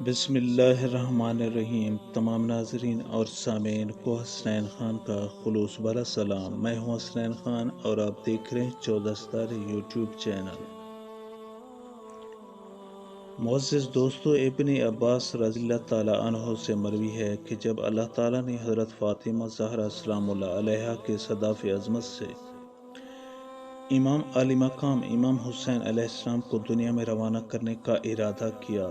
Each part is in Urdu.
بسم اللہ الرحمن الرحیم۔ تمام ناظرین اور سامعین کو حسنین خان کا خلوص بھرا سلام۔ میں ہوں حسنین خان اور آپ دیکھ رہے ہیں 14 ستارے یوٹیوب چینل۔ معزز دوستو، ابن عباس رضی اللہ تعالیٰ عنہ سے مروی ہے کہ جب اللہ تعالیٰ نے حضرت فاطمہ زہرا سلام اللہ علیہا کے صداف عظمت سے امام علی مقام امام حسین علیہ السلام کو دنیا میں روانہ کرنے کا ارادہ کیا۔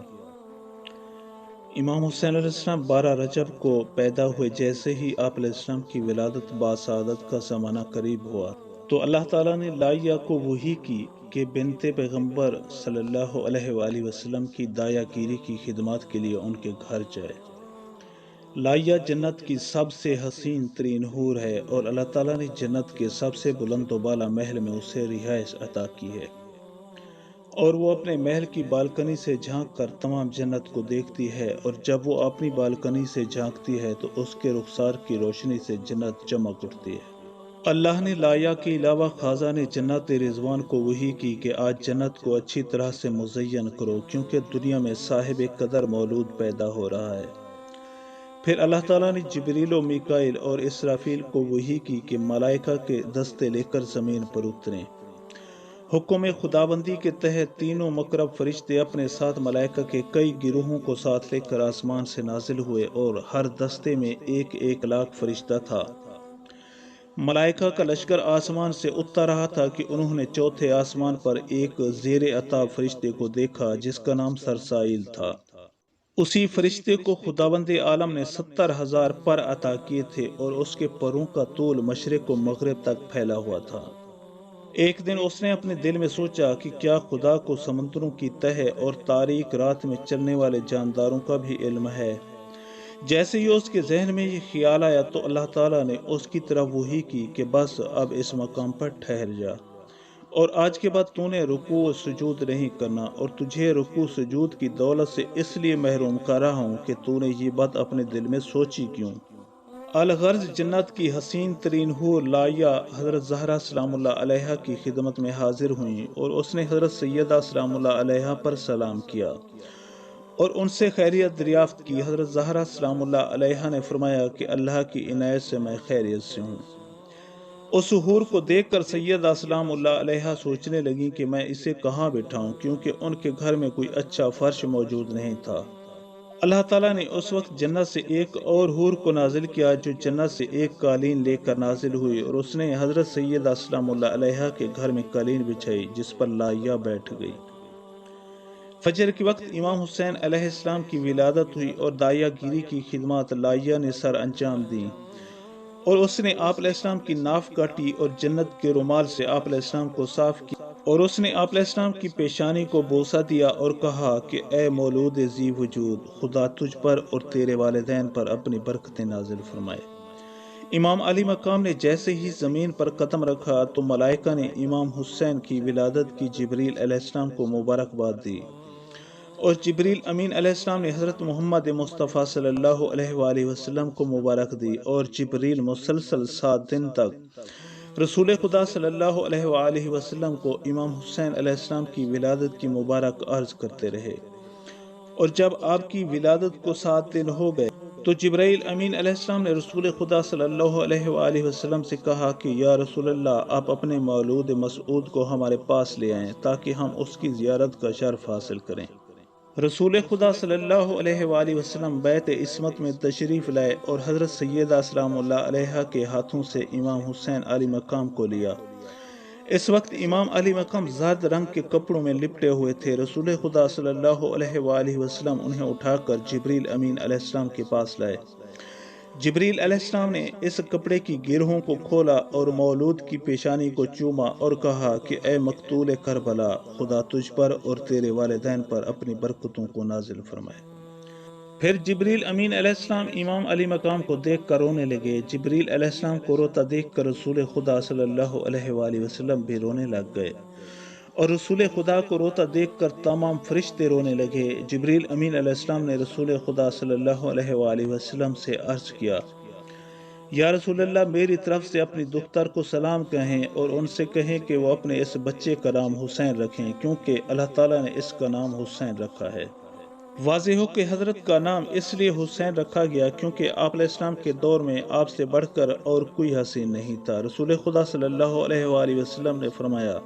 امام حسین علیہ السلام 12 رجب کو پیدا ہوئے۔ جیسے ہی آپ علیہ السلام کی ولادت باسعادت کا زمانہ قریب ہوا تو اللہ تعالیٰ نے لائیا کو وحی کی کہ بنت پیغمبر صلی اللہ علیہ وآلہ وسلم کی دایا گیری کی خدمات کے لیے ان کے گھر جائے۔ لائیا جنت کی سب سے حسین ترین حور ہے اور اللہ تعالیٰ نے جنت کے سب سے بلند و بالا محل میں اسے رہائش عطا کی ہے، اور وہ اپنے محل کی بالکنی سے جھانک کر تمام جنت کو دیکھتی ہے، اور جب وہ اپنی بالکنی سے جھانکتی ہے تو اس کے رخسار کی روشنی سے جنت چمک اٹھتی ہے۔ اللہ نے لائیا کے علاوہ خازان جنت رضوان کو وحی کی کہ آج جنت کو اچھی طرح سے مزین کرو، کیونکہ دنیا میں صاحب قدر مولود پیدا ہو رہا ہے۔ پھر اللہ تعالیٰ نے جبریل و میکائیل اور اسرافیل کو وحی کی کہ ملائکہ کے دستے لے کر زمین پر اتریں۔ حکم خداوندی کے تحت تینوں مقرب فرشتے اپنے ساتھ ملائکہ کے کئی گروہوں کو ساتھ لے کر آسمان سے نازل ہوئے، اور ہر دستے میں 1,000,000 فرشتہ تھا۔ ملائکہ کا لشکر آسمان سے اتر رہا تھا کہ انہوں نے چوتھے آسمان پر ایک زیر عطا فرشتے کو دیکھا جس کا نام سرسائیل تھا۔ اسی فرشتے کو خداوند عالم نے 70,000 پر عطا کیے تھے، اور اس کے پروں کا طول مشرق و مغرب تک پھیلا ہوا تھا۔ ایک دن اس نے اپنے دل میں سوچا کہ کیا خدا کو سمندروں کی تہہ اور تاریک رات میں چلنے والے جانداروں کا بھی علم ہے؟ جیسے ہی اس کے ذہن میں یہ خیال آیا تو اللہ تعالیٰ نے اس کی طرف وحی کی کہ بس اب اس مقام پر ٹھہر جا، اور آج کے بعد تو نے رکوع و سجود نہیں کرنا، اور تجھے رکوع سجود کی دولت سے اس لیے محروم کر رہا ہوں کہ تو نے یہ بات اپنے دل میں سوچی کیوں؟ الغرض جنت کی حسین ترین حور لائیا حضرت زہرا سلام اللہ علیہا کی خدمت میں حاضر ہوئیں، اور اس نے حضرت سیدہ سلام اللہ علیہا پر سلام کیا اور ان سے خیریت دریافت کی۔ حضرت زہرا سلام اللہ علیہا نے فرمایا کہ اللہ کی عنایت سے میں خیریت سے ہوں۔ اس حور کو دیکھ کر سیدہ سلام اللہ علیہا سوچنے لگیں کہ میں اسے کہاں بٹھاؤں، کیونکہ ان کے گھر میں کوئی اچھا فرش موجود نہیں تھا۔ اللہ تعالیٰ نے اس وقت جنت سے ایک اور حور کو نازل کیا جو جنت سے ایک قالین لے کر نازل ہوئی، اور اس نے حضرت سیدہ سلام اللہ علیہا کے گھر میں قالین بچھائی جس پر لائیا بیٹھ گئی۔ فجر کے وقت امام حسین علیہ السلام کی ولادت ہوئی، اور دایا گیری کی خدمات لائیا نے سر انجام دیں، اور اس نے آپ علیہ السلام کی ناف کاٹی اور جنت کے رومال سے آپ علیہ السلام کو صاف کیا، اور اس نے آپ علیہ السلام کی پیشانی کو بوسہ دیا اور کہا کہ اے مولود ذی وجود، خدا تجھ پر اور تیرے والدین پر اپنی برکتیں نازل فرمائے۔ امام علی مقام نے جیسے ہی زمین پر قدم رکھا تو ملائکہ نے امام حسین کی ولادت کی جبریل علیہ السلام کو مبارکباد دی، اور جبریل امین علیہ السلام نے حضرت محمد مصطفیٰ صلی اللہ علیہ وآلہ وسلم کو مبارک دی، اور جبریل مسلسل 7 دن تک رسول خدا صلی اللہ علیہ وآلہ وسلم کو امام حسین علیہ السلام کی ولادت کی مبارک عرض کرتے رہے، اور جب آپ کی ولادت کو 7 دن ہو گئے تو جبرائیل امین علیہ السلام نے رسول خدا صلی اللہ علیہ وآلہ وسلم سے کہا کہ یا رسول اللہ، آپ اپنے مولود مسعود کو ہمارے پاس لے آئیں تاکہ ہم اس کی زیارت کا شرف حاصل کریں۔ رسول خدا صلی اللہ علیہ وآلہ وسلم بیت عصمت میں تشریف لائے اور حضرت سیدہ سلام اللہ علیہا کے ہاتھوں سے امام حسین علی مقام کو لیا۔ اس وقت امام علی مقام زرد رنگ کے کپڑوں میں لپٹے ہوئے تھے۔ رسول خدا صلی اللہ علیہ وآلہ وسلم انہیں اٹھا کر جبریل امین علیہ السلام کے پاس لائے۔ جبریل علیہ السلام نے اس کپڑے کی گرہوں کو کھولا اور مولود کی پیشانی کو چوما اور کہا کہ اے مقتول کربلا، خدا تجھ پر اور تیرے والدین پر اپنی برکتوں کو نازل فرمائے۔ پھر جبریل امین علیہ السلام امام علی مقام کو دیکھ کر رونے لگے۔ جبریل علیہ السلام کو روتا دیکھ کر رسول خدا صلی اللہ علیہ وآلہ وسلم بھی رونے لگ گئے، اور رسول خدا کو روتا دیکھ کر تمام فرشتے رونے لگے۔ جبریل امین علیہ السلام نے رسول خدا صلی اللہ علیہ وآلہ وسلم سے عرض کیا، یا رسول اللہ، میری طرف سے اپنی دختر کو سلام کہیں اور ان سے کہیں کہ وہ اپنے اس بچے کا نام حسین رکھیں، کیونکہ اللہ تعالیٰ نے اس کا نام حسین رکھا ہے۔ واضح ہو کہ حضرت کا نام اس لیے حسین رکھا گیا کیونکہ آپ علیہ السلام کے دور میں آپ سے بڑھ کر اور کوئی حسین نہیں تھا۔ رسول خدا صلی اللہ علیہ وآلہ وسلم نے فرمایا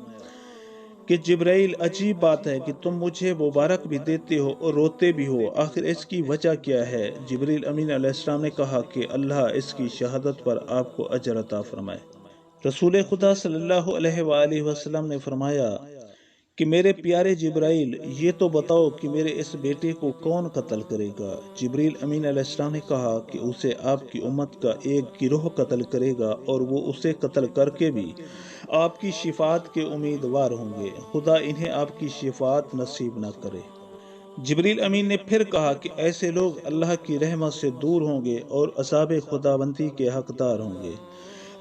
کہ جبرائیل، عجیب بات ہے کہ تم مجھے مبارک بھی دیتے ہو اور روتے بھی ہو، آخر اس کی وجہ کیا ہے؟ جبرائیل امین علیہ السلام نے کہا کہ اللہ اس کی شہادت پر آپ کو اجر عطا فرمائے۔ رسول خدا صلی اللہ علیہ وآلہ وسلم نے فرمایا کہ میرے پیارے جبرائیل، یہ تو بتاؤ کہ میرے اس بیٹے کو کون قتل کرے گا؟ جبرائیل امین علیہ السلام نے کہا کہ اسے آپ کی امت کا ایک گروہ قتل کرے گا اور وہ اسے قتل کر کے بھی آپ کی شفاعت کے امیدوار ہوں گے، خدا انہیں آپ کی شفاعت نصیب نہ کرے۔ جبریل امین نے پھر کہا کہ ایسے لوگ اللہ کی رحمت سے دور ہوں گے اور عذاب خداوندی کے حقدار ہوں گے۔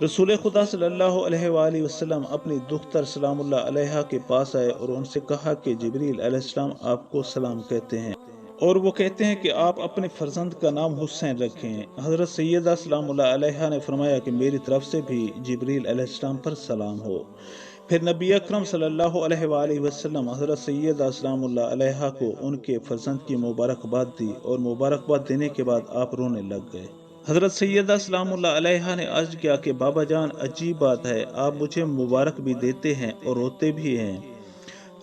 رسول خدا صلی اللہ علیہ وآلہ وسلم اپنی دختر سلام اللہ علیہا کے پاس آئے اور ان سے کہا کہ جبریل علیہ السلام آپ کو سلام کہتے ہیں اور وہ کہتے ہیں کہ آپ اپنے فرزند کا نام حسین رکھیں۔ حضرت سیدہ سلام اللہ علیہا نے فرمایا کہ میری طرف سے بھی جبریل علیہ السلام پر سلام ہو۔ پھر نبی اکرم صلی اللہ علیہ وآلہ وسلم حضرت سیدہ سلام اللہ علیہا کو ان کے فرزند کی مبارکباد دی اور مبارکباد دینے کے بعد آپ رونے لگ گئے۔ حضرت سیدہ سلام اللہ علیہا نے عرض کیا کہ بابا جان، عجیب بات ہے، آپ مجھے مبارک بھی دیتے ہیں اور روتے بھی ہیں۔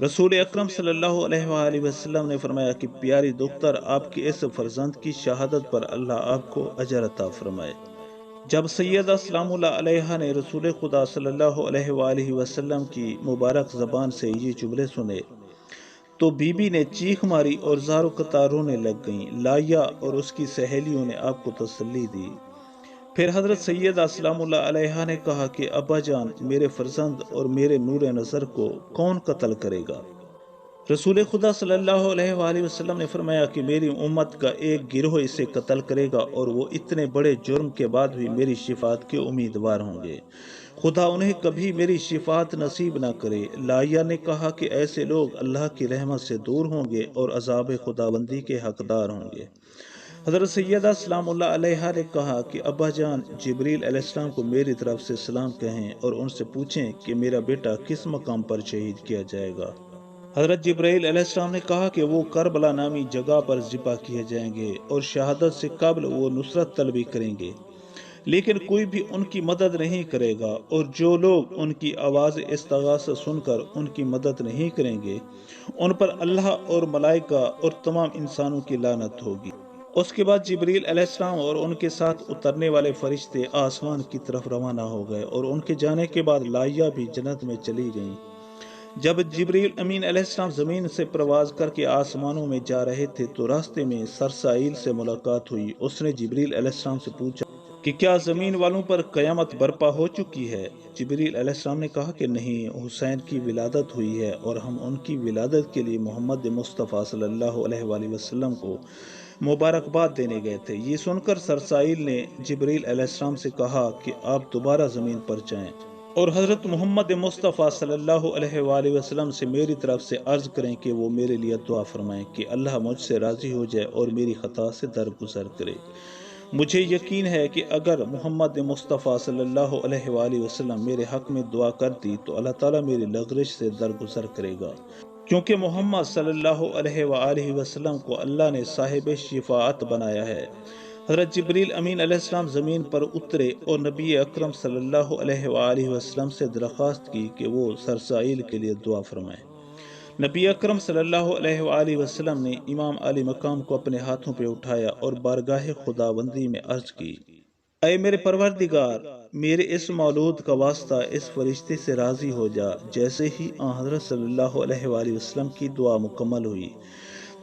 رسول اکرم صلی اللہ علیہ وآلہ وسلم نے فرمایا کہ پیاری دختر، آپ کی اس فرزند کی شہادت پر اللہ آپ کو اجر عطا فرمائے۔ جب سیدہ سلام اللہ علیہا نے رسول خدا صلی اللہ علیہ وآلہ وسلم کی مبارک زبان سے یہ جملے سنے تو بی بی نے چیخ ماری اور زاروں قطار رونے لگ گئیں۔ لایا اور اس کی سہیلیوں نے آپ کو تسلی دی۔ پھر حضرت سیدہ سلام اللہ علیہا نے کہا کہ ابا جان، میرے فرزند اور میرے نور نظر کو کون قتل کرے گا؟ رسول خدا صلی اللہ علیہ وآلہ وسلم نے فرمایا کہ میری امت کا ایک گروہ اسے قتل کرے گا اور وہ اتنے بڑے جرم کے بعد بھی میری شفاعت کے امیدوار ہوں گے، خدا انہیں کبھی میری شفاعت نصیب نہ کرے۔ لایا نے کہا کہ ایسے لوگ اللہ کی رحمت سے دور ہوں گے اور عذاب خداوندی کے حقدار ہوں گے۔ حضرت سیدہ سلام اللہ علیہا نے کہا کہ ابا جان، جبریل علیہ السلام کو میری طرف سے سلام کہیں اور ان سے پوچھیں کہ میرا بیٹا کس مقام پر شہید کیا جائے گا۔ حضرت جبرائیل علیہ السلام نے کہا کہ وہ کربلا نامی جگہ پر ذبح کیے جائیں گے اور شہادت سے قبل وہ نصرت طلبی کریں گے، لیکن کوئی بھی ان کی مدد نہیں کرے گا، اور جو لوگ ان کی آواز استغاثہ سن کر ان کی مدد نہیں کریں گے، ان پر اللہ اور ملائکہ اور تمام انسانوں کی لعنت ہوگی۔ اس کے بعد جبریل علیہ السلام اور ان کے ساتھ اترنے والے فرشتے آسمان کی طرف روانہ ہو گئے، اور ان کے جانے کے بعد لایا بھی جنت میں چلی گئیں۔ جب جبریل امین علیہ السلام زمین سے پرواز کر کے آسمانوں میں جا رہے تھے تو راستے میں سرسائیل سے ملاقات ہوئی۔ اس نے جبریل علیہ السلام سے پوچھا کہ کیا زمین والوں پر قیامت برپا ہو چکی ہے؟ جبریل علیہ السلام نے کہا کہ نہیں، حسین کی ولادت ہوئی ہے اور ہم ان کی ولادت کے لیے محمد مصطفیٰ صلی اللہ علیہ وآلہ وسلم کو مبارکباد دینے گئے تھے۔ یہ سن کر سرسائیل نے جبریل علیہ السلام سے کہا کہ آپ دوبارہ زمین پر جائیں اور حضرت محمد مصطفیٰ صلی اللہ علیہ وآلہ وسلم سے میری طرف سے عرض کریں کہ وہ میرے لیے دعا فرمائیں کہ اللہ مجھ سے راضی ہو جائے اور میری خطا سے درگزر کرے۔ مجھے یقین ہے کہ اگر محمد مصطفیٰ صلی اللہ علیہ وآلہ وسلم میرے حق میں دعا کر دی تو اللہ تعالیٰ میری لغزش سے درگزر کرے گا، کیونکہ محمد صلی اللہ علیہ وآلہ وسلم کو اللہ نے صاحب شفاعت بنایا ہے۔ حضرت جبریل امین علیہ السلام زمین پر اترے اور نبی اکرم صلی اللہ علیہ وآلہ وسلم سے درخواست کی کہ وہ سرسائیل کے لیے دعا فرمائیں۔ نبی اکرم صلی اللہ علیہ وآلہ وسلم نے امام علی مقام کو اپنے ہاتھوں پہ اٹھایا اور بارگاہ خداوندی میں عرض کی، اے میرے پروردگار، میرے اس مولود کا واسطہ اس فرشتے سے راضی ہو جا۔ جیسے ہی حضرت صلی اللہ علیہ وآلہ وسلم کی دعا مکمل ہوئی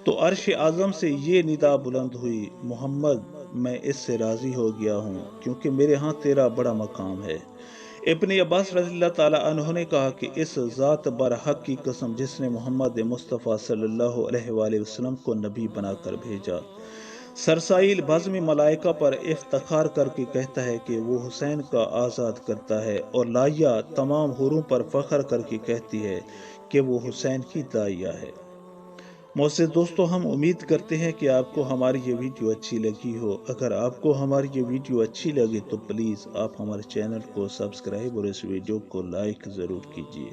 تو عرش اعظم سے یہ ندا بلند ہوئی، محمد، میں اس سے راضی ہو گیا ہوں کیونکہ میرے ہاں تیرا بڑا مقام ہے۔ ابن عباس رضی اللہ تعالیٰ عنہ نے کہا کہ اس ذات برحق کی قسم جس نے محمد مصطفیٰ صلی اللہ علیہ وآلہ وسلم کو نبی بنا کر بھیجا، سرسائیل بزم ملائکہ پر افتخار کر کے کہتا ہے کہ وہ حسین کا آزاد کرتا ہے، اور لایا تمام حوروں پر فخر کر کے کہتی ہے کہ وہ حسین کی داعیہ ہے۔ معزز دوستو، ہم امید کرتے ہیں کہ آپ کو ہماری یہ ویڈیو اچھی لگی ہو۔ اگر آپ کو ہماری یہ ویڈیو اچھی لگے تو پلیز آپ ہمارے چینل کو سبسکرائب اور اس ویڈیو کو لائک ضرور کیجیے۔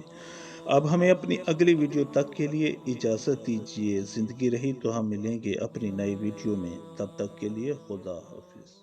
اب ہمیں اپنی اگلی ویڈیو تک کے لیے اجازت دیجیے، زندگی رہی تو ہم ملیں گے اپنی نئی ویڈیو میں، تب تک کے لیے خدا حافظ۔